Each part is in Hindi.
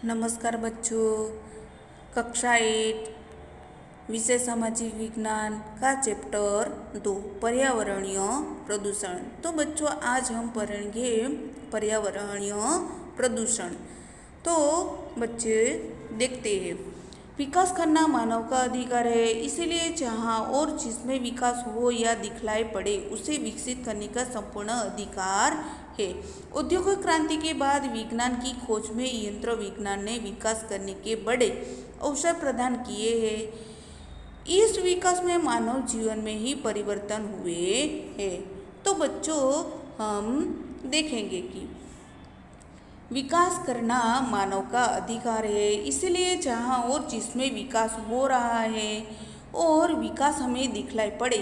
नमस्कार बच्चों। कक्षा 8 विषय सामाजिक विज्ञान का चैप्टर 2 पर्यावरणीय प्रदूषण। तो बच्चों आज हम पढ़ेंगे पर्यावरणीय प्रदूषण। तो बच्चे देखते हैं, विकास करना मानव का अधिकार है, इसीलिए जहाँ और जिसमें विकास हो या दिखलाई पड़े उसे विकसित करने का संपूर्ण अधिकार है। औद्योगिक क्रांति के बाद विज्ञान की खोज में यंत्र विज्ञान ने विकास करने के बड़े अवसर प्रदान किए हैं। इस विकास में मानव जीवन में ही परिवर्तन हुए हैं। तो बच्चों हम देखेंगे कि विकास करना मानव का अधिकार है, इसलिए जहाँ और जिसमें विकास हो रहा है और विकास हमें दिखलाई पड़े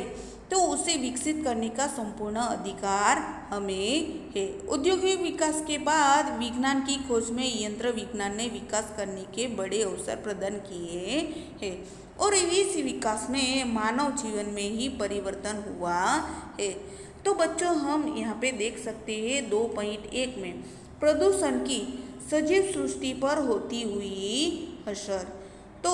तो उसे विकसित करने का संपूर्ण अधिकार हमें है। औद्योगिक विकास के बाद विज्ञान की खोज में यंत्र विज्ञान ने विकास करने के बड़े अवसर प्रदान किए हैं और इस विकास में मानव जीवन में ही परिवर्तन हुआ है। तो बच्चों हम यहाँ पे देख सकते हैं 2.1 में प्रदूषण की सजीव सृष्टि पर होती हुई असर। तो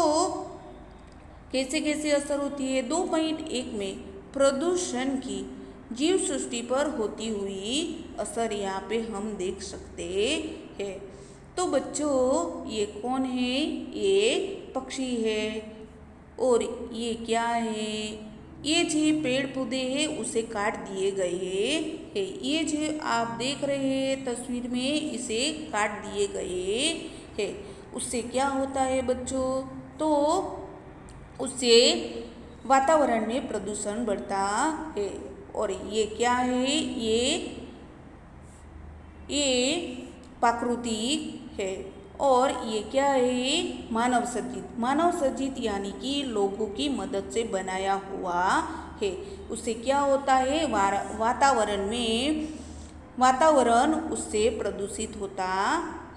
कैसे कैसे असर होती है? 2.1 में प्रदूषण की जीव सृष्टि पर होती हुई असर यहाँ पे हम देख सकते हैं। तो बच्चों ये कौन है? ये पक्षी है। और ये क्या है? ये जो पेड़ पौधे हैं उसे काट दिए गए हैं। ये जो आप देख रहे हैं तस्वीर में, इसे काट दिए गए हैं। उससे क्या होता है बच्चों? तो उससे वातावरण में प्रदूषण बढ़ता है। और ये क्या है? ये प्राकृतिक है। और ये क्या है? मानव सर्जित। मानव सर्जित यानी कि लोगों की मदद से बनाया हुआ है। उससे क्या होता है? वातावरण उससे प्रदूषित होता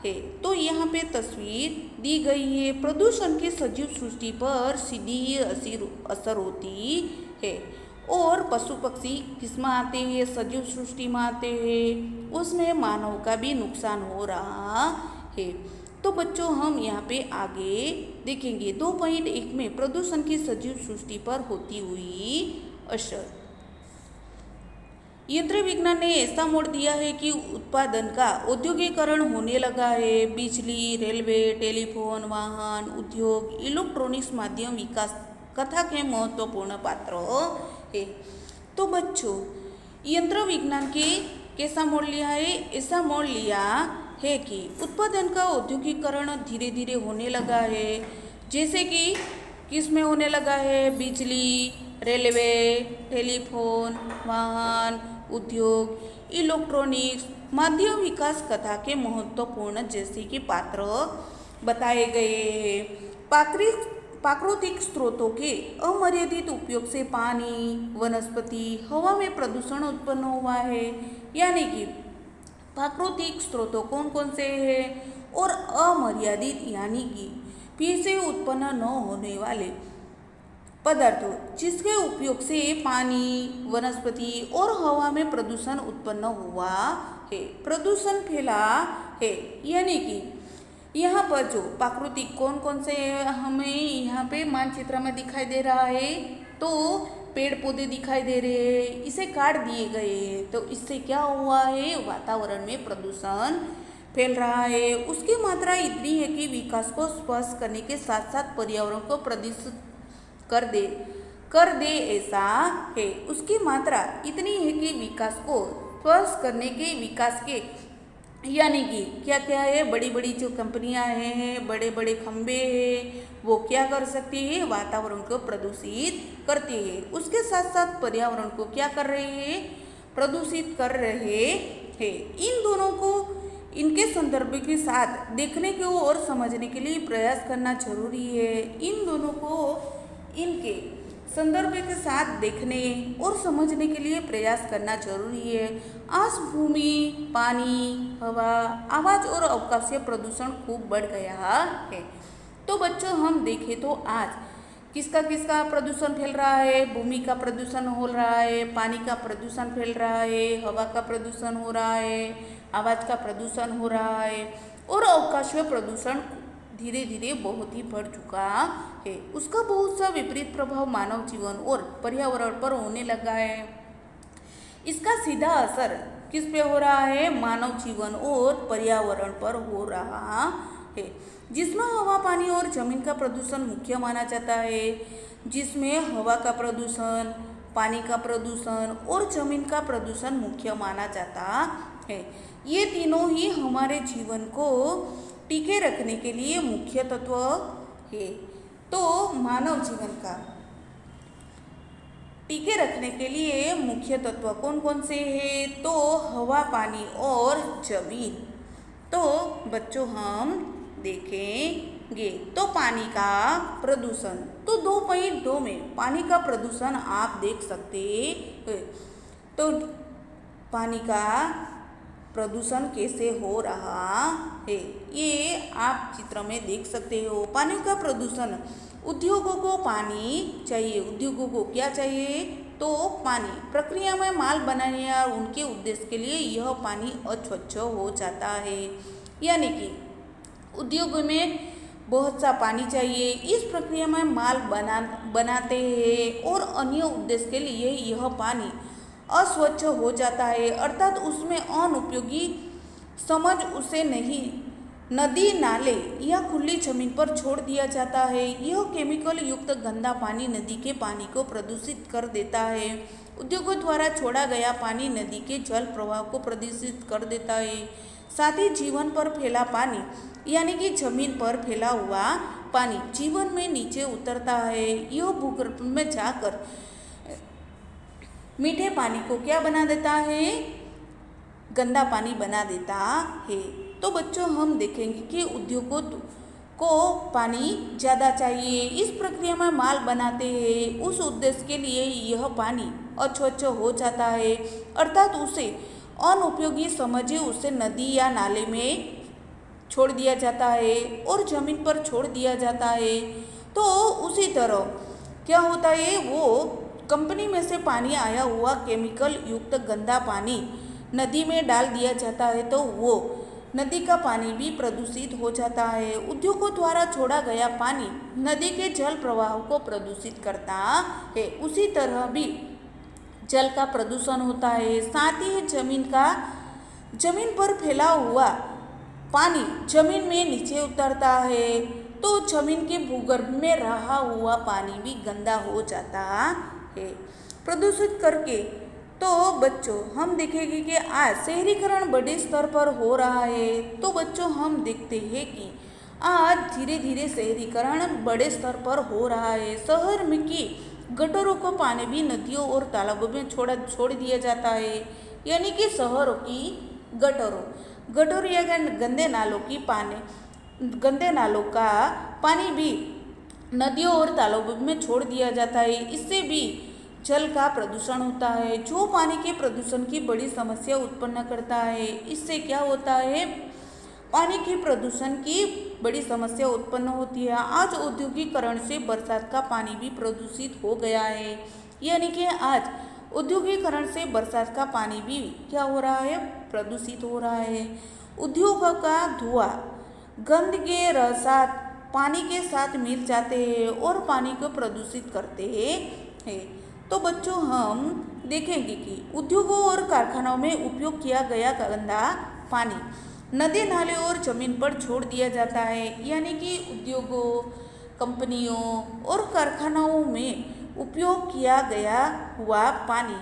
है। तो यहाँ पे तस्वीर दी गई है। प्रदूषण की सजीव सृष्टि पर सीधी असर होती है। और पशु पक्षी किसमें आते हैं? सजीव सृष्टि में आते हैं। उसमें मानव का भी नुकसान हो रहा है। तो बच्चों हम यहाँ पे आगे देखेंगे 2.1 में प्रदूषण की सजीव सृष्टि पर होती हुई असर। यंत्र विज्ञान ने ऐसा मोड़ दिया है कि उत्पादन का औद्योगिकरण होने लगा है। बिजली, रेलवे, टेलीफोन, वाहन, उद्योग, इलेक्ट्रॉनिक्स माध्यम विकास कथा के महत्वपूर्ण पात्र है। तो बच्चों यंत्र विज्ञान के कैसा मोड़ लिया है? ऐसा मोड़ लिया है कि उत्पादन का औद्योगिकरण धीरे धीरे होने लगा है। जैसे कि किस में होने लगा है? बिजली, रेलवे, टेलीफोन, वाहन, उद्योग, इलेक्ट्रॉनिक्स माध्यम विकास कथा के महत्वपूर्ण जैसे कि पात्र बताए गए हैं। प्राकृतिक स्रोतों के अमर्यादित उपयोग से पानी, वनस्पति, हवा में प्रदूषण उत्पन्न हुआ है। यानी कि प्राकृतिक स्रोतों कौन कौन से हैं? और अमर्यादित यानी कि फिर से उत्पन्न न होने वाले पदार्थों जिसके उपयोग से पानी, वनस्पति और हवा में प्रदूषण उत्पन्न हुआ है, प्रदूषण फैला है। यानी कि यहाँ पर जो प्राकृतिक कौन कौन से हमें यहाँ पे मानचित्र में दिखाई दे रहा है, तो पेड़ पौधे दिखाई दे रहे हैं, इसे काट दिए गए हैं। तो इससे क्या हुआ है? वातावरण में प्रदूषण फैल रहा है। उसकी मात्रा इतनी है कि विकास को स्पर्श करने के साथ साथ पर्यावरण को प्रदूषित कर दे ऐसा है। उसकी मात्रा इतनी है कि विकास को स्पर्श करने के विकास के यानी कि क्या क्या है? बड़ी बड़ी जो कंपनियां हैं, बड़े बड़े खंबे हैं, वो क्या कर सकती है? वातावरण को प्रदूषित करती है। उसके साथ साथ पर्यावरण को क्या कर रहे हैं? प्रदूषित कर रहे हैं। इन दोनों को इनके संदर्भ के साथ देखने को और समझने के लिए प्रयास करना जरूरी है। इन दोनों को इनके संदर्भ के साथ देखने और समझने के लिए प्रयास करना जरूरी है। आज भूमि, पानी, हवा, आवाज और अवकाशीय प्रदूषण खूब बढ़ गया है। तो बच्चों हम देखें तो आज किसका किसका प्रदूषण फैल रहा है? भूमि का प्रदूषण हो रहा है, पानी का प्रदूषण फैल रहा है, हवा का प्रदूषण हो रहा है, आवाज का प्रदूषण हो रहा है और अवकाशीय प्रदूषण धीरे धीरे बहुत ही बढ़ चुका है। उसका बहुत सा विपरीत प्रभाव मानव जीवन और पर्यावरण पर होने लगा है। इसका सीधा असर किस पे हो रहा है? मानव जीवन और पर्यावरण पर हो रहा है, जिसमें हवा, पानी और जमीन का प्रदूषण मुख्य माना जाता है। जिसमें हवा का प्रदूषण, पानी का प्रदूषण और जमीन का प्रदूषण मुख्य माना जाता है। ये तीनों ही हमारे जीवन को टिके रखने के लिए मुख्य तत्व है। तो मानव जीवन का टिके रखने के लिए मुख्य तत्व कौन कौन से हैं? तो हवा, पानी और जमीन। तो बच्चों हम देखेंगे तो पानी का प्रदूषण, तो 2.2 में पानी का प्रदूषण आप देख सकते हैं। तो पानी का प्रदूषण कैसे हो रहा है ये आप चित्र में देख सकते हो। पानी का प्रदूषण, उद्योगों को पानी चाहिए। उद्योगों को क्या चाहिए? तो पानी। प्रक्रिया में माल बनाने या उनके उद्देश्य के लिए यह पानी अस्वच्छ हो जाता है। यानी कि उद्योग में बहुत सा पानी चाहिए, इस प्रक्रिया में माल बनाते हैं और अन्य उद्देश्य के लिए यह पानी अस्वच्छ हो जाता है, अर्थात उसमें अनुपयोगी समझ उसे नहीं नदी, नाले या खुली जमीन पर छोड़ दिया जाता है। यह केमिकल युक्त गंदा पानी नदी के पानी को प्रदूषित कर देता है। उद्योगों द्वारा छोड़ा गया पानी नदी के जल प्रवाह को प्रदूषित कर देता है। साथ ही जीवन पर फैला पानी, यानी कि जमीन पर फैला हुआ पानी जीवन में नीचे उतरता है। यह भूगर्भ में जाकर मीठे पानी को क्या बना देता है? गंदा पानी बना देता है। तो बच्चों हम देखेंगे कि उद्योगों को पानी ज़्यादा चाहिए, इस प्रक्रिया में माल बनाते हैं, उस उद्देश्य के लिए यह पानी अस्वच्छ हो जाता है, अर्थात उसे अनुपयोगी समझे उसे नदी या नाले में छोड़ दिया जाता है और ज़मीन पर छोड़ दिया जाता है। तो उसी तरह क्या होता है? वो कंपनी में से पानी आया हुआ केमिकल युक्त गंदा पानी नदी में डाल दिया जाता है, तो वो नदी का पानी भी प्रदूषित हो जाता है। उद्योगों द्वारा छोड़ा गया पानी नदी के जल प्रवाह को प्रदूषित करता है। उसी तरह भी जल का प्रदूषण होता है। साथ ही जमीन पर फैला हुआ पानी जमीन में नीचे उतरता है, तो जमीन के भूगर्भ में रहा हुआ पानी भी गंदा हो जाता है प्रदूषित करके। तो बच्चों हम देखेंगे कि आज शहरीकरण बड़े स्तर पर हो रहा है। तो बच्चों हम देखते हैं कि आज धीरे धीरे शहरीकरण बड़े स्तर पर हो रहा है। शहर में की गटरों को पानी भी नदियों और तालाबों में छोड़ दिया जाता है, यानी कि शहरों की गटरों या गंदे नालों का पानी भी नदियों और तालाबों में छोड़ दिया जाता है। इससे भी जल का प्रदूषण होता है, जो पानी के प्रदूषण की बड़ी समस्या उत्पन्न करता है। इससे क्या होता है? पानी के प्रदूषण की बड़ी समस्या उत्पन्न होती है। आज औद्योगिकरण से बरसात का पानी भी प्रदूषित हो गया है, यानी कि आज औद्योगिकरण से बरसात का पानी भी क्या हो रहा है? प्रदूषित हो रहा है। उद्योगों का धुआं गंध के रसात पानी के साथ मिल जाते हैं और पानी को प्रदूषित करते हैं। तो बच्चों हम देखेंगे कि उद्योगों और कारखानों में उपयोग किया गया गंदा पानी नदी, नाले और जमीन पर छोड़ दिया जाता है, यानी कि उद्योगों, कंपनियों और कारखानों में उपयोग किया गया हुआ पानी,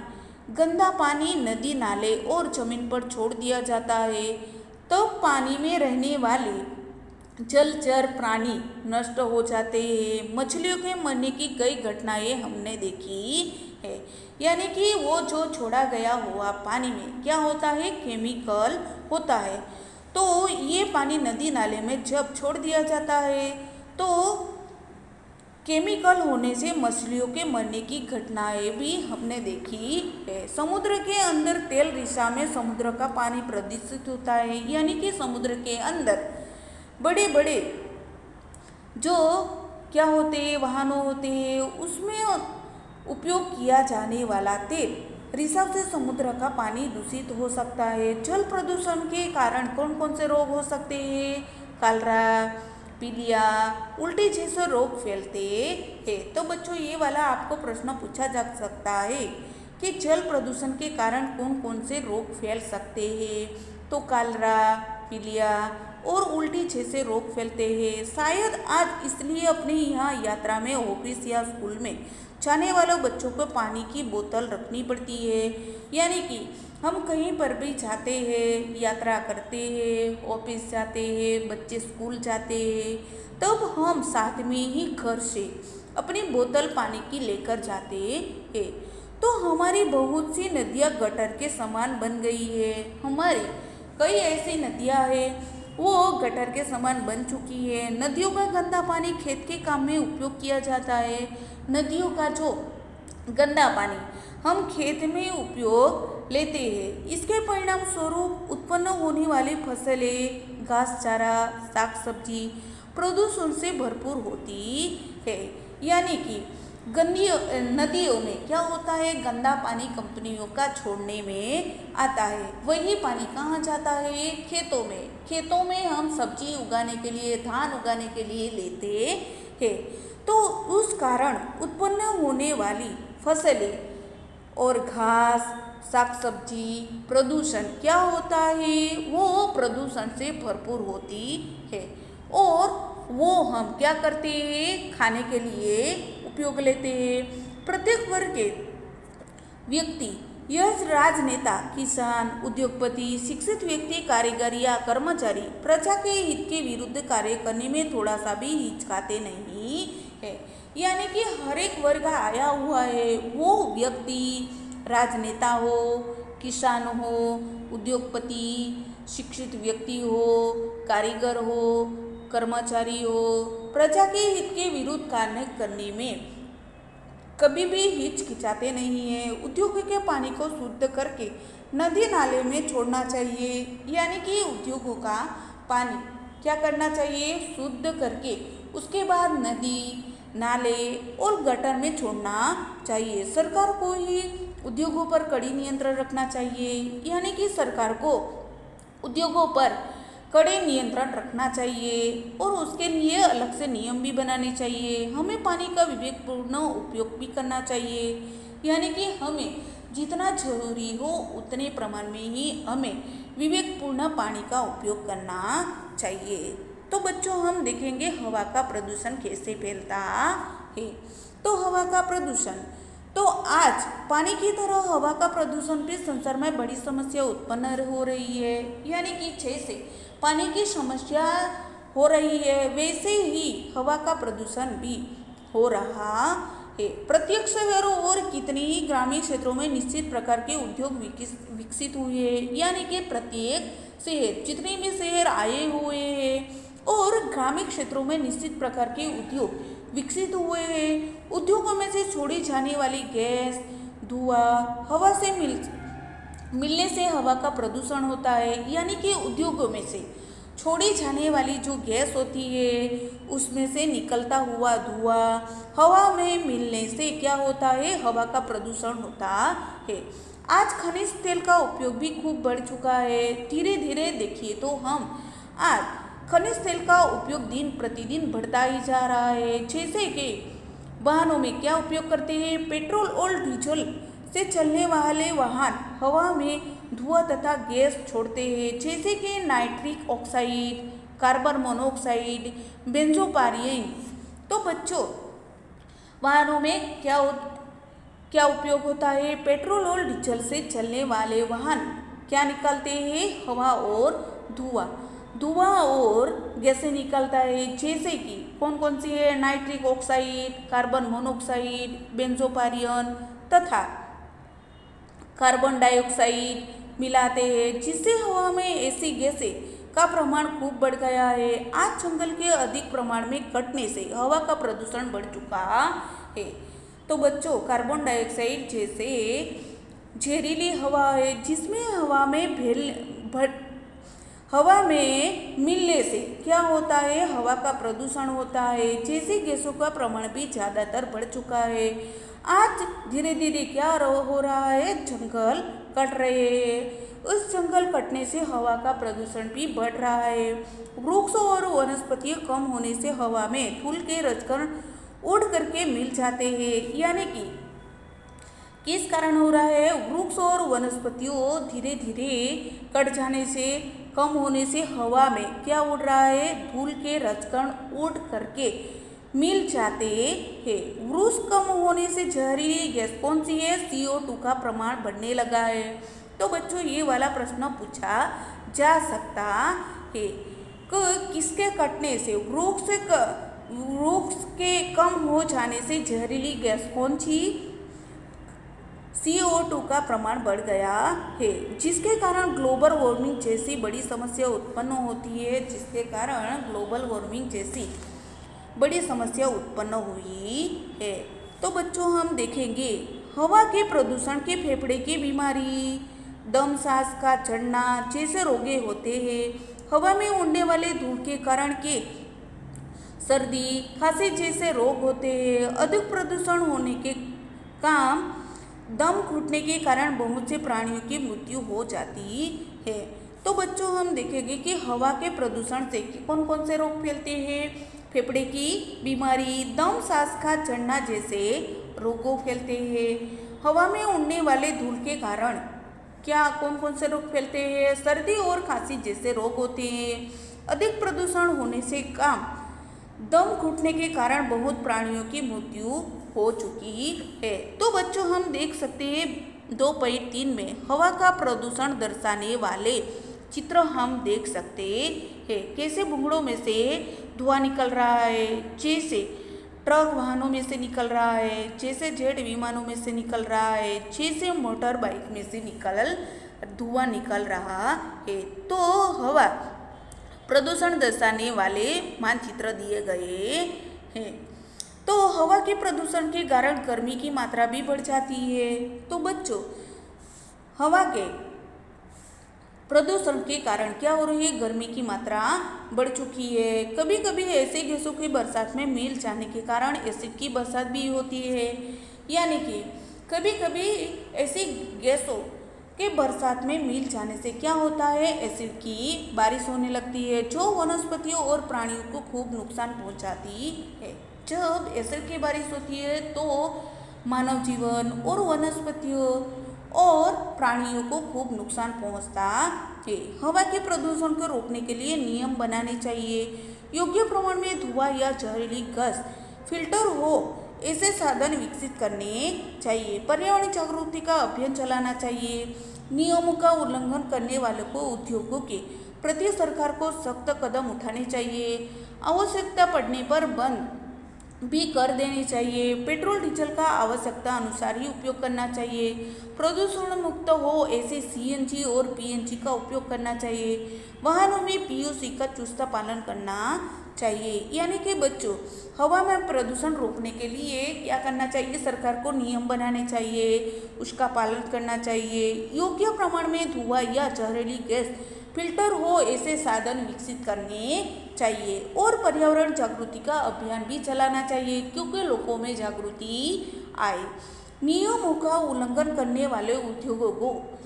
गंदा पानी नदी, नाले और जमीन पर छोड़ दिया जाता है। तो पानी में रहने वाले जलचर प्राणी नष्ट हो जाते हैं। मछलियों के मरने की कई घटनाएं हमने देखी है, यानी कि वो जो छोड़ा गया हुआ पानी में क्या होता है? केमिकल होता है। तो ये पानी नदी, नाले में जब छोड़ दिया जाता है तो केमिकल होने से मछलियों के मरने की घटनाएं भी हमने देखी है। समुद्र के अंदर तेल रिसा में समुद्र का पानी प्रदूषित होता है, यानी कि समुद्र के अंदर बड़े बड़े जो क्या होते हैं? वाहनों होते हैं, उसमें उपयोग किया जाने वाला तेल रिसाव से समुद्र का पानी दूषित हो सकता है। जल प्रदूषण के कारण कौन कौन से रोग हो सकते हैं? कलरा, पीलिया, उल्टी जैसे रोग फैलते हैं। तो बच्चों ये वाला आपको प्रश्न पूछा जा सकता है कि जल प्रदूषण के कारण कौन कौन से रोग फैल सकते हैं। तो कलरा, पीलिया और उल्टी जैसे रोग फैलते हैं। शायद आज इसलिए अपने यहाँ यात्रा में ऑफिस या स्कूल में जाने वाले बच्चों को पानी की बोतल रखनी पड़ती है। यानी कि हम कहीं पर भी जाते हैं, यात्रा करते हैं, ऑफिस जाते हैं, बच्चे स्कूल जाते हैं, तब हम साथ में ही घर से अपनी बोतल पानी की लेकर जाते हैं। तो हमारी बहुत सी नदियाँ गटर के समान बन गई है। हमारी कई ऐसी नदियाँ हैं वो गटर के समान बन चुकी है। नदियों का गंदा पानी खेत के काम में उपयोग किया जाता है। नदियों का जो गंदा पानी हम खेत में उपयोग लेते हैं। इसके परिणाम स्वरूप उत्पन्न होने वाली फसलें, घास चारा, साग सब्जी प्रदूषण से भरपूर होती है। यानी कि गंदी नदियों में क्या होता है, गंदा पानी कंपनियों का छोड़ने में आता है। वही पानी कहाँ जाता है, खेतों में। खेतों में हम सब्जी उगाने के लिए, धान उगाने के लिए लेते हैं। तो उस कारण उत्पन्न होने वाली फसलें और घास, साग सब्जी प्रदूषण क्या होता है, वो प्रदूषण से भरपूर होती है। और वो हम क्या करते हैं, खाने के लिए उपयोग लेते हैं। प्रत्येक वर्ग के व्यक्ति, यह राजनेता, किसान, उद्योगपति, शिक्षित व्यक्ति, कारीगर या कर्मचारी प्रजा के हित के विरुद्ध कार्य करने में थोड़ा सा भी हिचकाते नहीं है। यानी कि हर एक वर्ग आया हुआ है, वो व्यक्ति राजनेता हो, किसान हो, उद्योगपति, शिक्षित व्यक्ति हो, कारीगर हो, कर्मचारी हो, प्रजा के हित के विरुद्ध कार्य करने में कभी भी हिचकिचाते नहीं है। उद्योगों के पानी को शुद्ध करके नदी नाले में छोड़ना चाहिए। यानी कि उद्योगों का पानी क्या करना चाहिए, शुद्ध करके उसके बाद नदी, नाले और गटर में छोड़ना चाहिए। सरकार को ही उद्योगों पर कड़ी नियंत्रण रखना चाहिए। यानी कि सरकार को उद्योगों पर कड़े नियंत्रण रखना चाहिए और उसके लिए अलग से नियम भी बनाने चाहिए। हमें पानी का विवेकपूर्ण उपयोग भी करना चाहिए। यानी कि हमें जितना जरूरी हो उतने प्रमाण में ही हमें विवेकपूर्ण पानी का उपयोग करना चाहिए। तो बच्चों हम देखेंगे हवा का प्रदूषण कैसे फैलता है। तो हवा का प्रदूषण, तो आज पानी की तरह हवा का प्रदूषण भी संसार में बड़ी समस्या उत्पन्न हो रही है। यानी कि जैसे पानी की समस्या हो रही है वैसे ही हवा का प्रदूषण भी हो रहा है। प्रत्येक शहरों और कितने ही ग्रामीण क्षेत्रों में निश्चित प्रकार के उद्योग विकसित हुए हैं। यानी कि प्रत्येक शहर, जितने भी शहर आए हुए हैं और ग्रामीण क्षेत्रों में निश्चित प्रकार के उद्योग विकसित हुए हैं। उद्योगों में से छोड़ी जाने वाली गैस, धुआं हवा से मिलने से हवा का प्रदूषण होता है। यानी कि उद्योगों में से छोड़ी जाने वाली जो गैस होती है उसमें से निकलता हुआ धुआं हवा में मिलने से क्या होता है, हवा का प्रदूषण होता है। आज खनिज तेल का उपयोग भी खूब बढ़ चुका है। धीरे धीरे देखिए तो हम आज खनिज तेल का उपयोग दिन प्रतिदिन बढ़ता ही जा रहा है। जैसे कि वाहनों में क्या उपयोग करते हैं, पेट्रोल और डीजल से चलने वाले वाहन हवा में धुआं तथा गैस छोड़ते हैं, जैसे कि nitric oxide, carbon monoxide, benzopyrene. तो बच्चों वाहनों में क्या उपयोग होता है, पेट्रोल और डीजल से चलने वाले वाहन क्या निकलते हैं, हवा और धुआं और गैसें निकलता है। जैसे कि कौन कौन सी है, nitric oxide, carbon monoxide, benzopyrene तथा कार्बन डाइऑक्साइड मिलाते हैं, जिससे हवा में ऐसी गैसें का प्रमाण खूब बढ़ गया है। आज जंगल के अधिक प्रमाण में कटने से हवा का प्रदूषण बढ़ चुका है। तो बच्चों कार्बन डाइऑक्साइड जैसे जहरीली हवा है जिसमें हवा में मिलने से क्या होता है, हवा का प्रदूषण होता है। जैसे गैसों का प्रमाण भी ज़्यादातर बढ़ चुका है। आज धीरे धीरे क्या हो रहा है, जंगल कट रहे हैं। उस जंगल कटने से हवा का प्रदूषण भी बढ़ रहा है। वृक्षों और वनस्पतियां कम होने से हवा में धूल के रजकण उड़ करके मिल जाते हैं। यानी कि किस कारण हो रहा है, वृक्ष और वनस्पतियों धीरे धीरे कट जाने से, कम होने से हवा में क्या उड़ रहा है, धूल के रजकण उड़ करके मिल जाते हैं। वृक्ष कम होने से जहरीली गैस कौन सी है, CO2 का प्रमाण बढ़ने लगा है। तो बच्चों ये वाला प्रश्न पूछा जा सकता है कि किसके कटने से, वृक्ष के कम हो जाने से जहरीली गैस कौन सी, CO2 का प्रमाण बढ़ गया है, जिसके कारण ग्लोबल वार्मिंग जैसी बड़ी समस्या उत्पन्न होती है, जिसके कारण ग्लोबल वार्मिंग जैसी बड़ी समस्या उत्पन्न हुई है। तो बच्चों हम देखेंगे हवा के प्रदूषण के फेफड़े की बीमारी, दम सांस का चढ़ना जैसे रोगे होते हैं। हवा में उड़ने वाले धूल के कारण के सर्दी खांसी जैसे रोग होते हैं। अधिक प्रदूषण होने के काम दम घुटने के कारण बहुत से प्राणियों की मृत्यु हो जाती है। तो बच्चों हम देखेंगे कि हवा के प्रदूषण से कौन कौन से रोग फैलते हैं, फेफड़े की बीमारी, दम सांस का चढ़ना जैसे रोगों फैलते हैं। हवा में उड़ने वाले धूल के कारण क्या कौन कौन से रोग फैलते हैं, सर्दी और खांसी जैसे रोग होते हैं। अधिक प्रदूषण होने से काम दम घुटने के कारण बहुत प्राणियों की मृत्यु हो चुकी है। तो बच्चों हम देख सकते हैं 2.3 में हवा का प्रदूषण दर्शाने वाले चित्र हम देख सकते हैं। कैसे भूंगड़ों में से धुआं निकल रहा है, जैसे ट्रक वाहनों में से निकल रहा है, जैसे जेट विमानों में से निकल रहा है, जैसे मोटर बाइक में से धुआं निकल रहा है। तो हवा प्रदूषण दर्शाने वाले मानचित्र दिए गए हैं। तो हवा के प्रदूषण के कारण गर्मी की मात्रा भी बढ़ जाती है। तो बच्चों हवा के प्रदूषण के कारण क्या हो रही है, गर्मी की मात्रा बढ़ चुकी है। कभी कभी ऐसे गैसों की बरसात में मिल जाने के कारण एसिड की बरसात भी होती है। यानी कि कभी कभी ऐसी गैसों के बरसात में मिल जाने से क्या होता है, एसिड की बारिश होने लगती है, जो वनस्पतियों और प्राणियों को खूब नुकसान पहुंचाती है। जब एसिड की बारिश होती है तो मानव जीवन और वनस्पतियों और प्राणियों को खूब नुकसान पहुंचता है। हवा के प्रदूषण को रोकने के लिए नियम बनाने चाहिए। योग्य प्रमाण में धुआं या जहरीली गैस फिल्टर हो ऐसे साधन विकसित करने चाहिए। पर्यावरण जागृति का अभियान चलाना चाहिए। नियमों का उल्लंघन करने वालों को उद्योगों के प्रति सरकार को सख्त कदम उठाने चाहिए। आवश्यकता पड़ने पर बंद भी कर देनी चाहिए। पेट्रोल डीजल का आवश्यकता अनुसार ही उपयोग करना चाहिए। प्रदूषण मुक्त हो ऐसे CNG और PNG का उपयोग करना चाहिए। वाहनों में PUC का चुस्त पालन करना चाहिए। यानी कि बच्चों हवा में प्रदूषण रोकने के लिए क्या करना चाहिए, सरकार को नियम बनाने चाहिए, उसका पालन करना चाहिए। योग्य प्रमाण में धुआं या जहरीली गैस फिल्टर हो ऐसे साधन विकसित करने चाहिए। और पर्यावरण जागृति का अभियान भी चलाना चाहिए, क्योंकि लोगों में जागृति आए। नियमों का उल्लंघन करने वाले उद्योगों को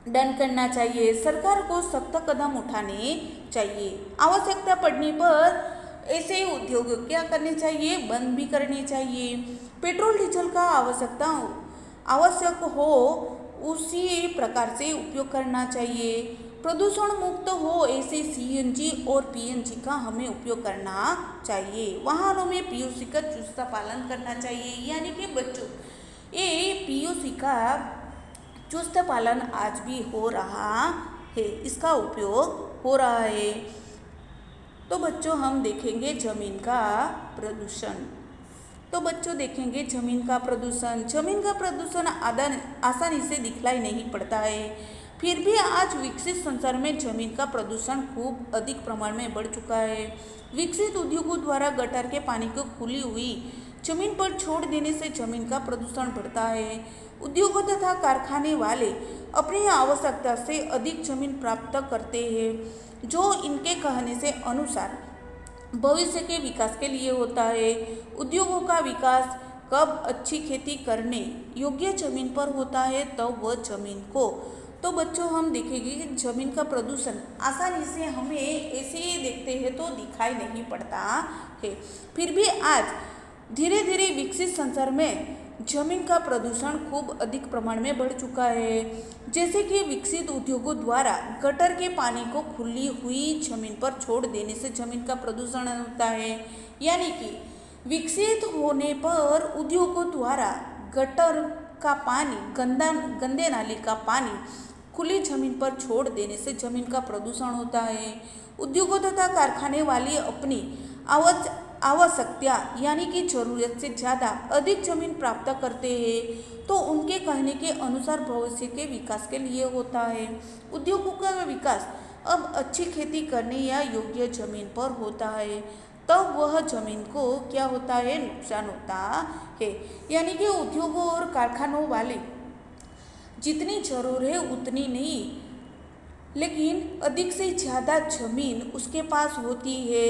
दंड करना चाहिए। सरकार को सख्त कदम उठाने चाहिए। आवश्यकता पड़ने पर ऐसे उद्योग क्या करने चाहिए, बंद भी करने चाहिए। पेट्रोल डीजल का आवश्यक हो उसी प्रकार से उपयोग करना चाहिए। प्रदूषण मुक्त हो ऐसे CNG और PNG का हमें उपयोग करना चाहिए। वाहनों में PUC का चुस्त पालन करना चाहिए। यानी कि बच्चों ये PUC का चुस्त पालन आज भी हो रहा है, इसका उपयोग हो रहा है। तो बच्चों हम देखेंगे जमीन का प्रदूषण। तो बच्चों देखेंगे जमीन का प्रदूषण। जमीन का प्रदूषण आसानी से दिखलाई नहीं पड़ता है, फिर भी आज विकसित संसार में जमीन का प्रदूषण खूब अधिक प्रमाण में बढ़ चुका है। विकसित उद्योगों द्वारा गटर के पानी को खुली हुई जमीन पर छोड़ देने से जमीन का प्रदूषण बढ़ता है। उद्योगों तथा कारखाने वाले अपनी आवश्यकता से अधिक जमीन प्राप्त करते हैं, जो इनके कहने से अनुसार भविष्य के विकास के लिए होता है। उद्योगों का विकास कब अच्छी खेती करने योग्य जमीन पर होता है तब वह जमीन को, तो बच्चों हम देखेंगे कि जमीन का प्रदूषण आसानी से हमें ऐसे ही देखते हैं तो दिखाई नहीं पड़ता है। फिर भी आज धीरे धीरे विकसित संसार में जमीन का प्रदूषण खूब अधिक प्रमाण में बढ़ चुका है। जैसे कि विकसित उद्योगों द्वारा गटर के पानी को खुली हुई जमीन पर छोड़ देने से जमीन का प्रदूषण होता है। यानी कि विकसित होने पर उद्योगों द्वारा गटर का पानी, गंदे नाले का पानी खुली जमीन पर छोड़ देने से जमीन का प्रदूषण होता है। उद्योगों तथा कारखाने वाले अपनी आवश्यकता यानी कि जरूरत से ज़्यादा अधिक जमीन प्राप्त करते हैं, तो उनके कहने के अनुसार भविष्य के विकास के लिए होता है। उद्योगों का विकास अब अच्छी खेती करने या योग्य जमीन पर होता है, तब वह जमीन को क्या होता है, नुकसान होता है। यानी कि उद्योगों और कारखानों वाले जितनी जरूर है उतनी नहीं, लेकिन अधिक से ज़्यादा जमीन उसके पास होती है,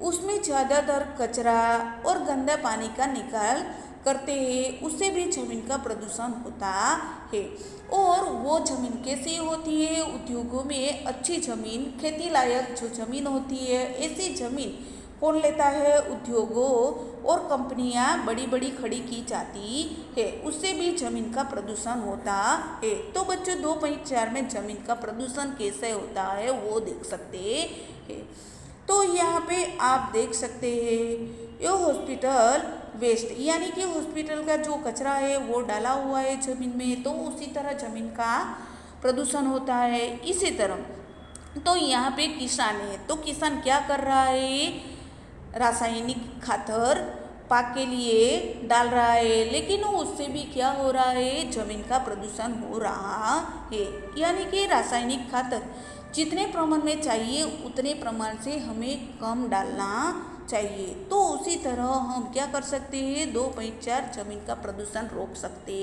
उसमें ज़्यादातर कचरा और गंदा पानी का निकाल करते हैं, उससे भी जमीन का प्रदूषण होता है। और वो जमीन कैसी होती है, उद्योगों में अच्छी जमीन, खेती लायक जो जमीन होती है, ऐसी जमीन कौन लेता है, उद्योगों और कंपनियां बड़ी बड़ी खड़ी की जाती है, उससे भी जमीन का प्रदूषण होता है। तो बच्चों 2.4 में जमीन का प्रदूषण कैसे होता है वो देख सकते हैं। तो यहाँ पे आप देख सकते हैं ये हॉस्पिटल वेस्ट, यानी कि हॉस्पिटल का जो कचरा है वो डाला हुआ है जमीन में, तो उसी तरह जमीन का प्रदूषण होता है। इसी तरह तो यहाँ पे किसान है, तो किसान क्या कर रहा है, रासायनिक खातर पाक के लिए डाल रहा है, लेकिन उससे भी क्या हो रहा है, जमीन का प्रदूषण हो रहा है। यानी कि रासायनिक खातर जितने प्रमाण में चाहिए उतने प्रमाण से हमें कम डालना चाहिए। तो उसी तरह हम क्या कर सकते हैं, 2.4 जमीन का प्रदूषण रोक सकते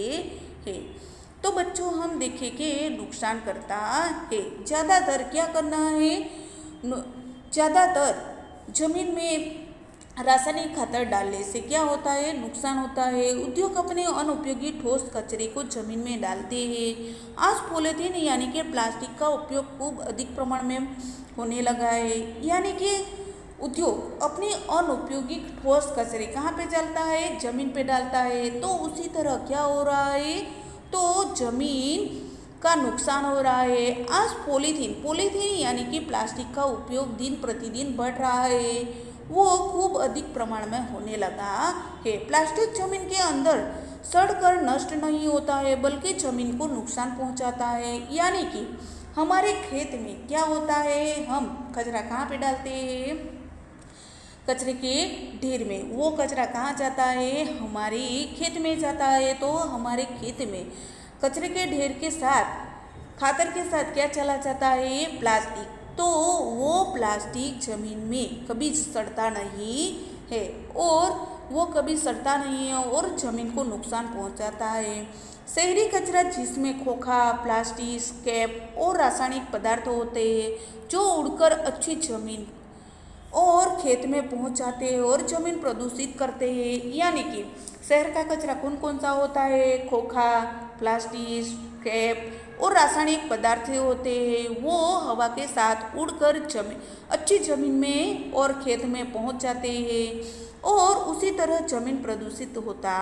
हैं। तो बच्चों हम देखें कि नुकसान करता है, ज़्यादातर क्या करना है, ज़्यादातर जमीन में रासायनिक खातर डालने से क्या होता है, नुकसान होता है। उद्योग अपने अनुपयोगी ठोस कचरे को जमीन में डालते हैं। आज पॉलीथीन यानी कि प्लास्टिक का उपयोग खूब अधिक प्रमाण में होने लगा है। यानी कि उद्योग अपने अनुपयोगी ठोस कचरे कहाँ पे डालता है, जमीन पे डालता है। तो उसी तरह क्या हो रहा है, तो जमीन का नुकसान हो रहा है। आज पॉलीथीन यानी कि प्लास्टिक का उपयोग दिन प्रतिदिन बढ़ रहा है, वो खूब अधिक प्रमाण में होने लगा है। प्लास्टिक जमीन के अंदर सड़कर नष्ट नहीं होता है, बल्कि जमीन को नुकसान पहुंचाता है। यानी कि हमारे खेत में क्या होता है, हम कचरा कहाँ पे डालते हैं, कचरे के ढेर में। वो कचरा कहाँ जाता है, हमारे खेत में जाता है। तो हमारे खेत में कचरे के ढेर के साथ, खातर के साथ क्या चला जाता है, प्लास्टिक। तो वो प्लास्टिक जमीन में कभी सड़ता नहीं है, और वो कभी सड़ता नहीं है और जमीन को नुकसान पहुंचाता है। शहरी कचरा जिसमें खोखा, प्लास्टिक, स्क्रैप और रासायनिक पदार्थ होते हैं, जो उड़कर अच्छी जमीन और खेत में पहुंच जाते हैं और जमीन प्रदूषित करते हैं। यानी कि शहर का कचरा कौन कौन सा होता है, खोखा, प्लास्टिक, स्क्रैप और रासायनिक पदार्थ होते हैं, वो हवा के साथ उड़कर अच्छी जमीन में और खेत में पहुंच जाते हैं और उसी तरह जमीन प्रदूषित होता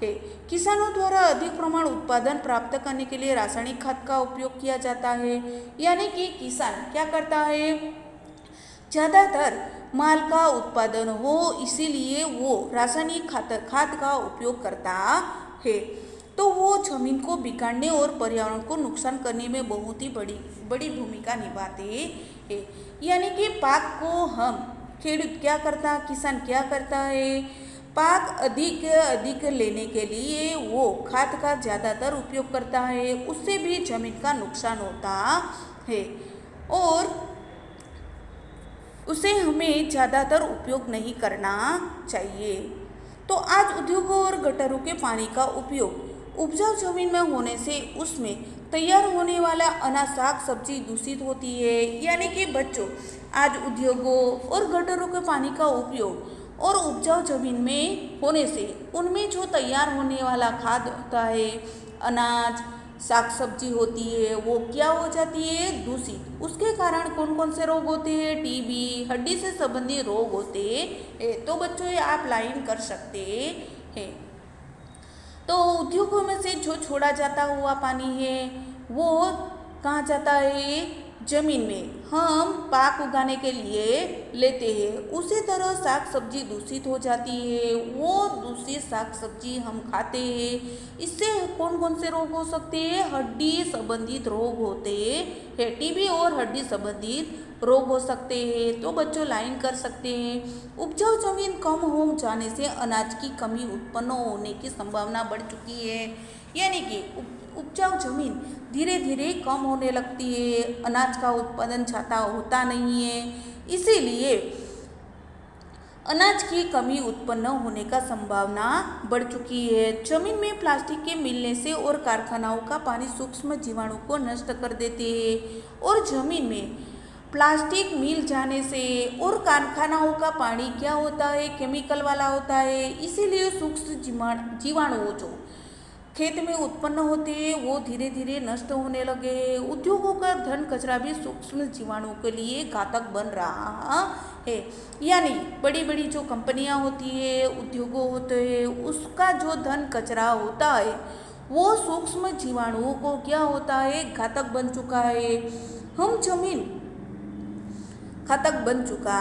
है। किसानों द्वारा अधिक प्रमाण उत्पादन प्राप्त करने के लिए रासायनिक खाद का उपयोग किया जाता है। यानी कि किसान क्या करता है, ज़्यादातर माल का उत्पादन हो, इसीलिए वो रासायनिक खाद का उपयोग करता है। तो वो जमीन को बिगाड़ने और पर्यावरण को नुकसान करने में बहुत ही बड़ी भूमिका निभाते हैं। यानी कि पाक को हम खेडूत क्या करता, किसान क्या करता है, पाक अधिक लेने के लिए वो खाद का ज़्यादातर उपयोग करता है, उससे भी जमीन का नुकसान होता है और उसे हमें ज़्यादातर उपयोग नहीं करना चाहिए। तो आज उद्योगों और गटरों के पानी का उपयोग उपजाऊ जमीन में होने से उसमें तैयार होने वाला अनाज, साग सब्जी दूषित होती है। यानी कि बच्चों आज उद्योगों और गटरों के पानी का उपयोग और उपजाऊ जमीन में होने से उनमें जो तैयार होने वाला खाद होता है, अनाज, साग सब्जी होती है, वो क्या हो जाती है, दूषित। उसके कारण कौन कौन से रोग होते हैं, टीबी, हड्डी से संबंधित रोग होते हैं। तो बच्चों ये आप लाइन कर सकते हैं। तो उद्योगों में से जो छोड़ा जाता हुआ पानी है वो कहाँ जाता है, जमीन में हम पाक उगाने के लिए लेते हैं। उसी तरह साग सब्जी दूषित हो जाती है, वो दूषित साग सब्जी हम खाते हैं। इससे कौन कौन से रोग हो सकते हैं, हड्डी संबंधित रोग होते हैं, टीबी और हड्डी संबंधित रोग हो सकते हैं। तो बच्चों लाइन कर सकते हैं। उपजाऊ जमीन कम हो जाने से अनाज की कमी उत्पन्न होने की संभावना बढ़ चुकी है, यानी कि उपजाऊ जमीन धीरे धीरे कम होने लगती है, अनाज का उत्पादन छाता होता नहीं है, इसीलिए अनाज की कमी उत्पन्न होने का संभावना बढ़ चुकी है। जमीन में प्लास्टिक के मिलने से और कारखानाओं का पानी सूक्ष्म जीवाणु को नष्ट कर देते हैं, और जमीन में प्लास्टिक मिल जाने से और कारखानाओं का पानी क्या होता है, केमिकल वाला होता है, इसीलिए सूक्ष्म जीवाणु जो खेत में उत्पन्न होते हैं वो धीरे धीरे नष्ट होने लगे हैं। उद्योगों का घन कचरा भी सूक्ष्म जीवाणुओं के लिए घातक बन रहा है, यानी बड़ी बड़ी जो कंपनियां होती है, उद्योगों होते हैं, उसका जो धन कचरा होता है वो सूक्ष्म जीवाणुओं को क्या होता है, घातक बन चुका है। हम जमीन घातक बन चुका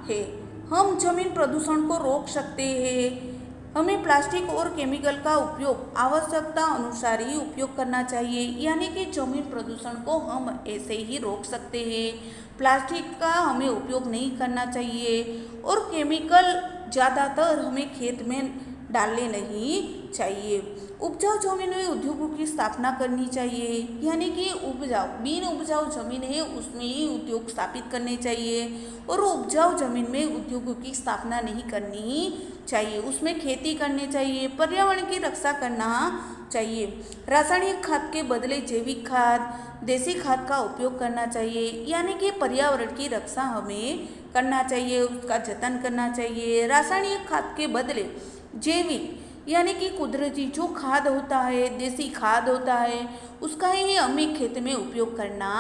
है। हम जमीन प्रदूषण को रोक सकते हैं। हमें प्लास्टिक और केमिकल का उपयोग आवश्यकता अनुसार ही उपयोग करना चाहिए, यानी कि जमीन प्रदूषण को हम ऐसे ही रोक सकते हैं। प्लास्टिक का हमें उपयोग नहीं करना चाहिए और केमिकल ज़्यादातर हमें खेत में डालने नहीं चाहिए। उपजाऊ जमीन में उद्योगों की स्थापना करनी चाहिए, यानी कि बिन उपजाऊ जमीन है उसमें ही उद्योग स्थापित करने चाहिए, और उपजाऊ जमीन में उद्योगों की स्थापना नहीं करनी चाहिए, उसमें खेती करनी चाहिए, पर्यावरण की रक्षा करना चाहिए। रासायनिक खाद के बदले जैविक खाद, देसी खाद का उपयोग करना चाहिए, यानी कि पर्यावरण की रक्षा हमें करना चाहिए, उसका जतन करना चाहिए। रासायनिक खाद के बदले जैविक यानी कि कुदरती जो खाद होता है, देसी खाद होता है, उसका ही हमें खेत में उपयोग करना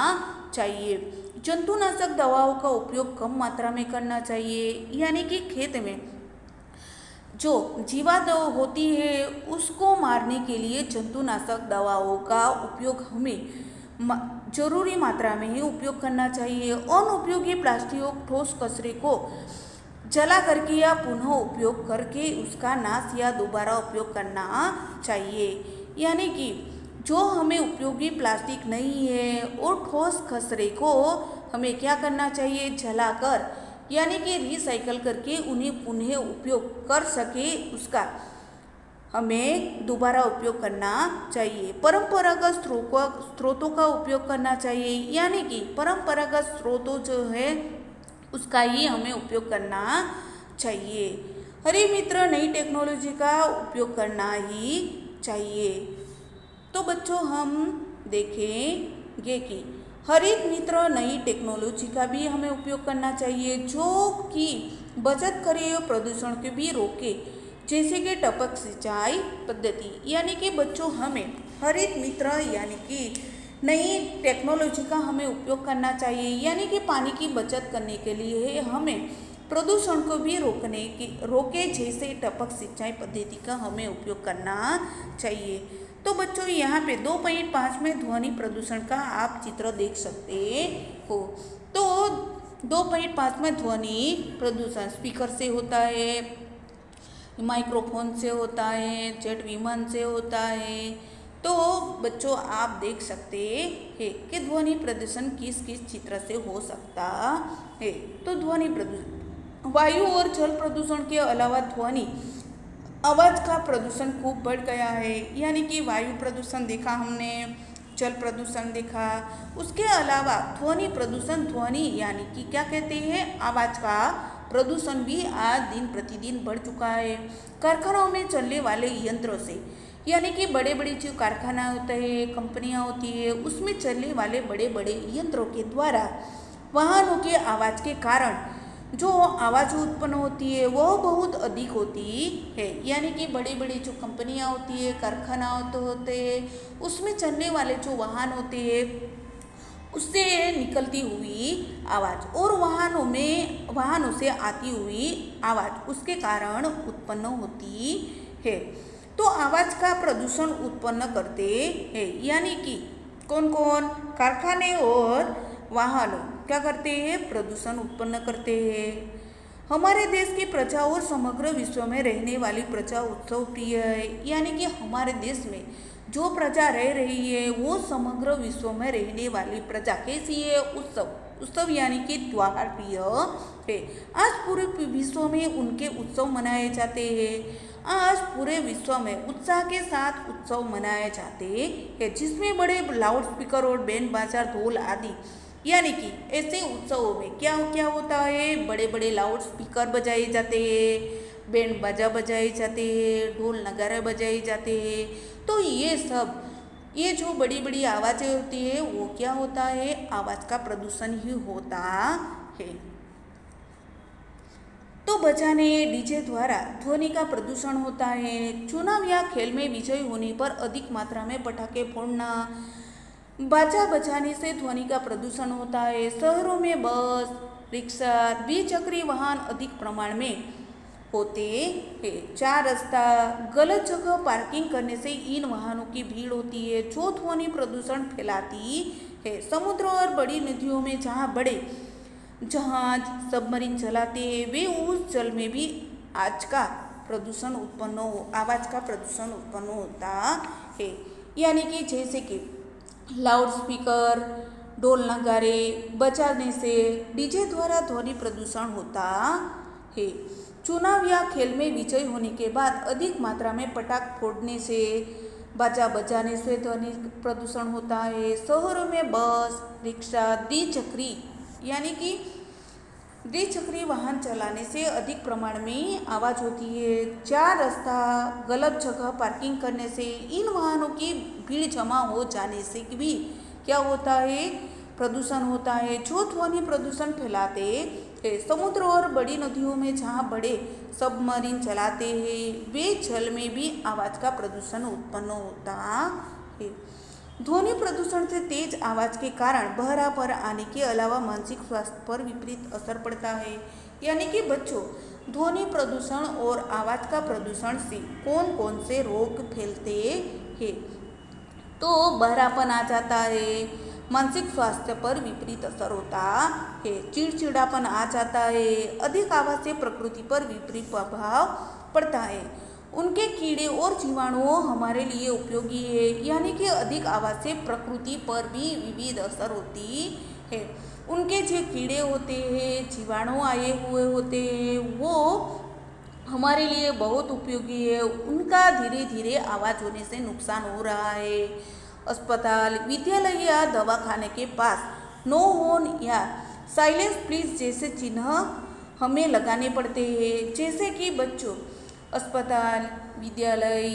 चाहिए। जंतुनाशक दवाओं का उपयोग कम मात्रा में करना चाहिए, यानी कि खेत में जो जीवाणु होती है उसको मारने के लिए जंतुनाशक दवाओं का उपयोग हमें जरूरी मात्रा में ही उपयोग करना चाहिए। अनुपयोगी प्लास्टिक और ठोस कचरे को जला करके या पुनः उपयोग करके उसका नाश या दोबारा उपयोग करना चाहिए, यानी कि जो हमें उपयोगी प्लास्टिक नहीं है और ठोस कचरे को हमें क्या करना चाहिए, जलाकर, यानी कि रिसाइकल करके उन्हें पुनः उपयोग कर सके, उसका हमें दोबारा उपयोग करना चाहिए। परंपरागत स्रोतों का उपयोग करना चाहिए, यानी कि परंपरागत स्रोतों जो है उसका ही हमें उपयोग करना चाहिए। हरे मित्र नई टेक्नोलॉजी का उपयोग करना ही चाहिए। तो बच्चों हम देखेंगे कि हरित मित्र नई टेक्नोलॉजी का भी हमें उपयोग करना चाहिए, जो कि बचत करे और प्रदूषण को भी रोके, जैसे कि टपक सिंचाई पद्धति। यानी कि बच्चों हमें हरित मित्र यानी कि नई टेक्नोलॉजी का हमें उपयोग करना चाहिए, यानी कि पानी की बचत करने के लिए हमें प्रदूषण को भी रोके जैसे टपक सिंचाई पद्धति का हमें उपयोग करना चाहिए। तो बच्चों यहाँ पे 2.5 में ध्वनि प्रदूषण का आप चित्र देख सकते हो। तो 2.5 में ध्वनि प्रदूषण स्पीकर से होता है, माइक्रोफोन से होता है, जेट विमान से होता है। तो बच्चों आप देख सकते हैं कि ध्वनि प्रदूषण किस किस चित्र से हो सकता है। तो ध्वनि प्रदूषण वायु और जल प्रदूषण के अलावा ध्वनि आवाज़ का प्रदूषण खूब बढ़ गया है, यानी कि वायु प्रदूषण देखा हमने, जल प्रदूषण देखा, उसके अलावा ध्वनि प्रदूषण, ध्वनि यानी कि क्या कहते हैं, आवाज़ का प्रदूषण भी आज दिन प्रतिदिन बढ़ चुका है। कारखानाओं में चलने वाले यंत्रों से, यानी कि बड़े बड़े जो कारखाना होते हैं, कंपनियां होती है, उसमें चलने वाले बड़े बड़े यंत्रों के द्वारा वाहनों के आवाज़ के कारण जो आवाज़ उत्पन्न होती है वह बहुत अधिक होती है। यानी कि बड़ी बड़ी जो कंपनियां होती है, कारखाना होते हैं, उसमें चलने वाले जो वाहन होते हैं उससे निकलती हुई आवाज़ और वाहनों से आती हुई आवाज़ उसके कारण उत्पन्न होती है। तो आवाज़ का प्रदूषण उत्पन्न करते हैं। यानी कि कौन कौन? कारखाने और वाहनों क्या करते हैं? प्रदूषण उत्पन्न करते हैं। हमारे देश की प्रजा और समग्र विश्व में रहने वाली प्रजा उत्सव प्रिय है। यानी कि हमारे देश में जो प्रजा रह रही है वो समग्र विश्व में रहने वाली प्रजा कैसी है? उत्सव यानी कि त्योहार प्रिय है। आज पूरे विश्व में उनके उत्सव मनाए जाते हैं। आज पूरे विश्व में उत्साह के साथ उत्सव मनाए जाते हैं, जिसमें बड़े लाउड स्पीकर और बैंड बाजा, ढोल आदि। यानी कि ऐसे उत्सवों में क्या क्या होता है? बड़े बड़े लाउड स्पीकर बजाए जाते हैं, बैंड बाजा बजाए जाते हैं, ढोल नगारे बजाए जाते हैं। तो ये जो बड़ी बड़ी आवाज़ें होती है वो क्या होता है? आवाज़ का प्रदूषण ही होता है। तो बजाने डीजे द्वारा ध्वनि का प्रदूषण होता है। चुनाव या खेल में विजयी होने पर अधिक मात्रा में पटाखे फोड़ना, बाजा बजाने से ध्वनि का प्रदूषण होता है। शहरों में बस, रिक्शा, द्विचक्री वाहन अधिक प्रमाण में होते हैं। 4 रास्ता, गलत जगह पार्किंग करने से इन वाहनों की भीड़ होती है जो ध्वनि प्रदूषण फैलाती है। समुद्र और बड़ी नदियों में जहाँ बड़े जहाज, सबमरीन चलाते हैं वे उस जल में भी आवाज़ का प्रदूषण उत्पन्न होता है। यानी कि जैसे कि लाउड स्पीकर, ढोल नगारे बजाने से, डीजे द्वारा ध्वनि प्रदूषण होता है। चुनाव या खेल में विजय होने के बाद अधिक मात्रा में पटाख फोड़ने से, बाजा बजाने से ध्वनि प्रदूषण होता है। शहरों में बस, रिक्शा, द्विचक्री वाहन चलाने से अधिक प्रमाण में आवाज़ होती है। 4 रास्ता, गलत जगह पार्किंग करने से, इन वाहनों की भीड़ जमा हो जाने से भी क्या होता है? प्रदूषण होता है जो ध्वनि प्रदूषण फैलाते हैं। समुद्र और बड़ी नदियों में जहाँ बड़े सबमरीन चलाते हैं वे जल में भी आवाज़ का प्रदूषण उत्पन्न होता है। ध्वनि प्रदूषण से तेज आवाज़ के कारण बहरापन आने के अलावा मानसिक स्वास्थ्य पर विपरीत असर पड़ता है। यानी कि बच्चों, ध्वनि प्रदूषण और आवाज़ का प्रदूषण से कौन कौन से रोग फैलते हैं? तो बहरापन आ जाता है, मानसिक स्वास्थ्य पर विपरीत असर होता है, चिड़चिड़ापन आ जाता है, अधिक आवाज़ से प्रकृति पर विपरीत प्रभाव पड़ता है। उनके कीड़े और जीवाणु हमारे लिए उपयोगी है। यानी कि अधिक आवाज़ से प्रकृति पर भी विविध असर होती है। उनके जो कीड़े होते हैं, जीवाणु आए हुए होते हैं वो हमारे लिए बहुत उपयोगी है। उनका धीरे धीरे आवाज़ होने से नुकसान हो रहा है। अस्पताल, विद्यालय या दवाखाने के पास नो हॉर्न या साइलेंस प्लीज जैसे चिन्ह हमें लगाने पड़ते हैं। जैसे कि बच्चों, अस्पताल, विद्यालय,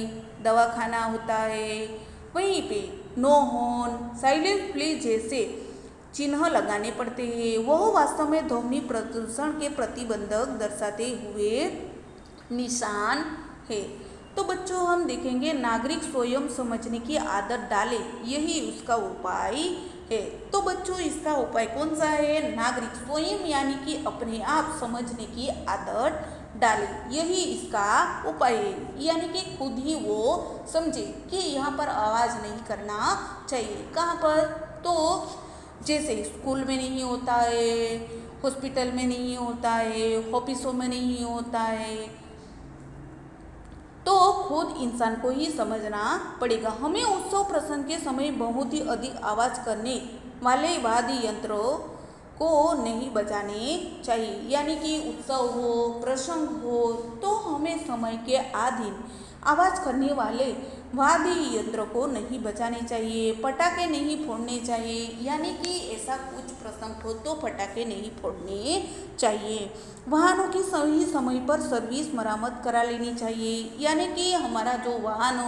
दवाखाना होता है, वहीं पे नो हॉर्न, साइलेंट प्लीज जैसे चिन्ह लगाने पड़ते हैं। वह वास्तव में ध्वनि प्रदूषण के प्रतिबंधक दर्शाते हुए निशान है। तो बच्चों, हम देखेंगे नागरिक स्वयं समझने की आदत डाले, यही उसका उपाय है। तो बच्चों, इसका उपाय कौन सा है? नागरिक स्वयं यानी कि अपने आप समझने की आदत डाले, यही इसका उपाय है। यानी कि खुद ही वो समझे कि यहाँ पर आवाज़ नहीं करना चाहिए। कहाँ पर? तो जैसे स्कूल में नहीं होता है, हॉस्पिटल में नहीं होता है, ऑफिसों में नहीं होता है, तो खुद इंसान को ही समझना पड़ेगा। हमें उत्सव प्रसंग के समय बहुत ही अधिक आवाज़ करने वाले वाद्य यंत्रों को नहीं बजाने चाहिए। यानी कि उत्सव हो, प्रसंग हो तो हमें समय के अधीन आवाज़ करने वाले वाद्य यंत्र को नहीं बजाने चाहिए, पटाखे नहीं फोड़ने चाहिए। यानी कि ऐसा कुछ प्रसंग हो तो पटाखे नहीं फोड़ने चाहिए। वाहनों की समय पर सर्विस मरम्मत करा लेनी चाहिए। यानी कि हमारा जो वाहन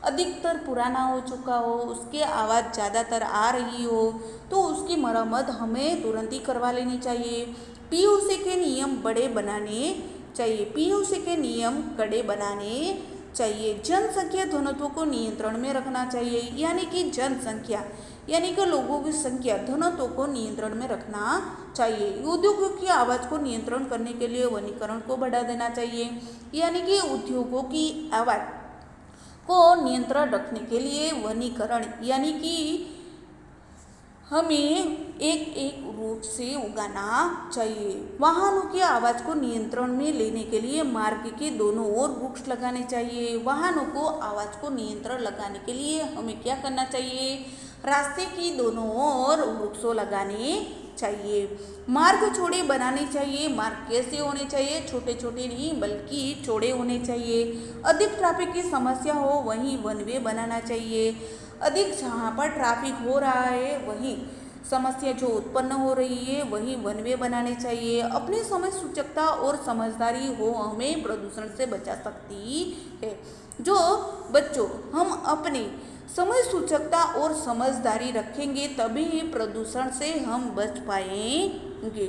अधिकतर पुराना हो चुका हो, उसकी आवाज़ ज़्यादातर आ रही हो, तो उसकी मरम्मत हमें तुरंत ही करवा लेनी चाहिए। पीयूसी के नियम बड़े बनाने चाहिए, पीयूसी के नियम कड़े बनाने चाहिए। जनसंख्या घनत्व को नियंत्रण में रखना चाहिए, यानी कि जनसंख्या यानी कि लोगों की संख्या घनत्व को नियंत्रण में रखना चाहिए। उद्योगों की आवाज़ को नियंत्रण करने के लिए वनीकरण को बढ़ा देना चाहिए, यानी कि उद्योगों की आवाज़ को नियंत्रण रखने के लिए वनीकरण यानी कि हमें एक एक रूट से उगाना चाहिए। वाहनों की आवाज़ को नियंत्रण में लेने के लिए मार्ग के दोनों ओर वृक्ष लगाने चाहिए। वाहनों को आवाज़ को नियंत्रण लगाने के लिए हमें क्या करना चाहिए? रास्ते की दोनों ओर वृक्षों लगाने चाहिए। मार्ग चौड़े बनाने चाहिए। मार्ग कैसे होने चाहिए? छोटे छोटे नहीं बल्कि चौड़े होने चाहिए। अधिक ट्रैफिक की समस्या हो वहीं वन वे बनाना चाहिए। अधिक जहाँ पर ट्रैफिक हो रहा है वहीं समस्या जो उत्पन्न हो रही है वहीं वन वे बनाने चाहिए। अपनी समय सूचकता और समझदारी हो हमें प्रदूषण से बचा सकती है। जो बच्चों हम अपनी समय सूचकता और समझदारी रखेंगे तभी प्रदूषण से हम बच पाएंगे।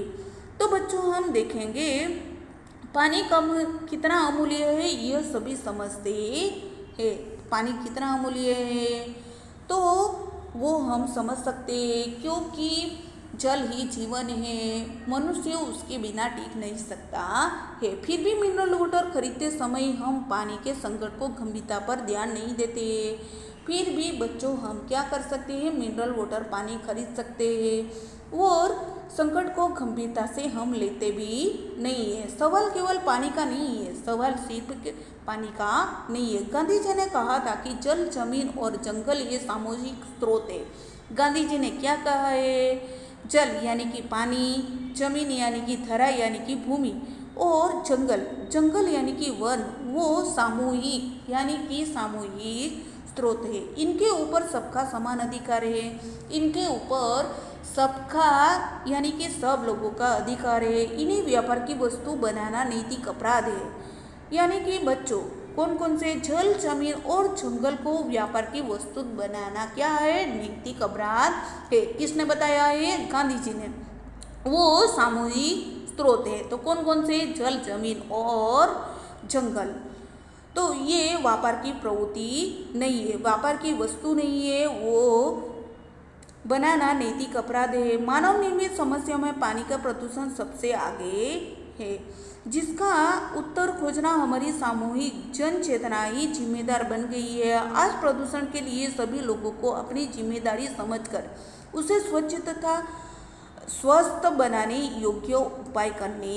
तो बच्चों हम देखेंगे पानी कम कितना अमूल्य है यह सभी समझते हैं। पानी कितना अमूल्य है तो वो हम समझ सकते हैं, क्योंकि जल ही जीवन है, मनुष्य उसके बिना टिक नहीं सकता है। फिर भी मिनरल वाटर खरीदते समय हम पानी के संकट को गंभीरता पर ध्यान नहीं देते। फिर भी बच्चों हम क्या कर सकते हैं? मिनरल वाटर पानी खरीद सकते हैं और संकट को गंभीरता से हम लेते भी नहीं है। सवाल केवल पानी का नहीं है, सवाल सिर्फ पानी का नहीं है। गांधी जी ने कहा था कि जल, जमीन और जंगल ये सामूहिक स्रोत है। गांधी जी ने क्या कहा है? जल यानी कि पानी, जमीन यानी कि धरा यानी कि भूमि और जंगल, जंगल यानी कि वन वो सामूहिक यानी कि सामूहिक स्रोत है। इनके ऊपर सबका समान अधिकार है। इनके ऊपर सबका यानी कि सब लोगों का अधिकार है। इन्हें व्यापार की वस्तु बनाना नैतिक अपराध है। यानी कि बच्चों कौन कौन से जल, जमीन और जंगल को व्यापार की वस्तु बनाना क्या है? नैतिक अपराध है। किसने बताया है? गांधी जी ने। वो सामूहिक स्रोत है। तो कौन कौन से? जल, जमीन और जंगल। तो ये व्यापार की प्रवृत्ति नहीं है, व्यापार की वस्तु नहीं है, वो बनाना नैतिक अपराध है। मानव निर्मित समस्या में पानी का प्रदूषण सबसे आगे है, जिसका उत्तर खोजना हमारी सामूहिक जन चेतना ही जिम्मेदार बन गई है। आज प्रदूषण के लिए सभी लोगों को अपनी जिम्मेदारी समझकर उसे स्वच्छ तथा स्वस्थ बनाने योग्य उपाय करने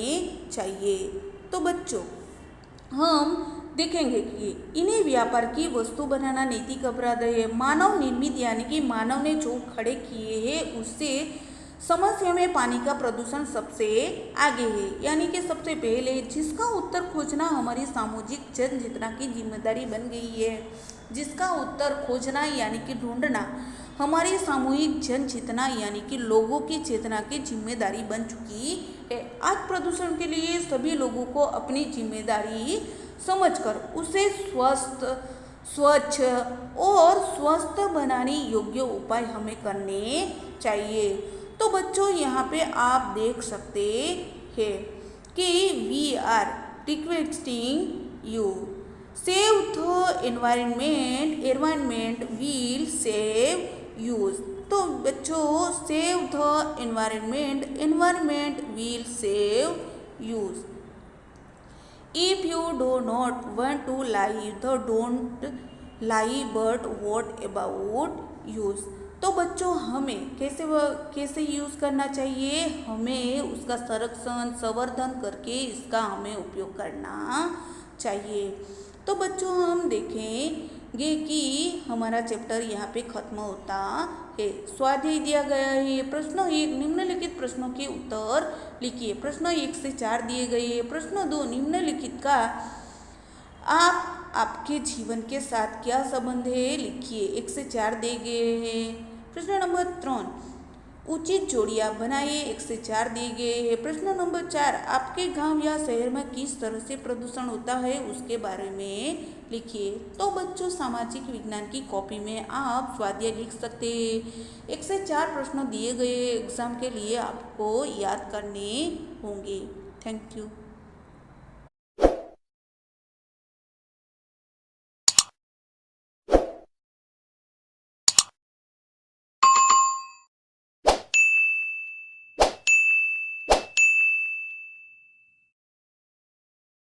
चाहिए। तो बच्चों हम देखेंगे कि इन्हें व्यापार की वस्तु बनाना नैतिक अपराध है। मानव निर्मित यानी कि मानव ने जो खड़े किए हैं उससे समस्या में पानी का प्रदूषण सबसे आगे है, यानी कि सबसे पहले, जिसका उत्तर खोजना हमारी सामूहिक जन चेतना की जिम्मेदारी बन गई है। जिसका उत्तर खोजना यानी कि ढूंढना हमारी सामूहिक जन चेतना यानी कि लोगों की चेतना की जिम्मेदारी बन चुकी है। आज प्रदूषण के लिए सभी लोगों को अपनी जिम्मेदारी समझकर उसे स्वच्छ और स्वस्थ बनाने योग्य उपाय हमें करने चाहिए। तो बच्चों यहाँ पे आप देख सकते हैं कि we are requesting you save the environment will save you. तो बच्चों save the environment will save you. If you do not want to lie, तो don't lie, but what about use? तो बच्चों हमें कैसे यूज़ करना चाहिए? हमें उसका संवर्धन करके इसका हमें उपयोग करना चाहिए। तो बच्चों हम देखेंगे कि हमारा चैप्टर यहाँ पे खत्म होता है। स्वाध्याय दिया गया है। प्रश्न 1 निम्नलिखित प्रश्नों के उत्तर लिखिए। प्रश्न 1 से 4 दिए गए हैं। प्रश्न 2 निम्नलिखित का आपके जीवन के साथ क्या संबंध है लिखिए। 1 से 4 दिए गए हैं। प्रश्न नंबर 3 उचित जोड़ियाँ बनाइए, 1 से 4 दिए गए हैं। प्रश्न नंबर 4, आपके गांव या शहर में किस तरह से प्रदूषण होता है उसके बारे में लिखिए। तो बच्चों, सामाजिक विज्ञान की कॉपी में आप स्वाध्याय लिख सकते हैं। 1 से 4 प्रश्न दिए गए एग्जाम के लिए आपको याद करने होंगे। Thank you.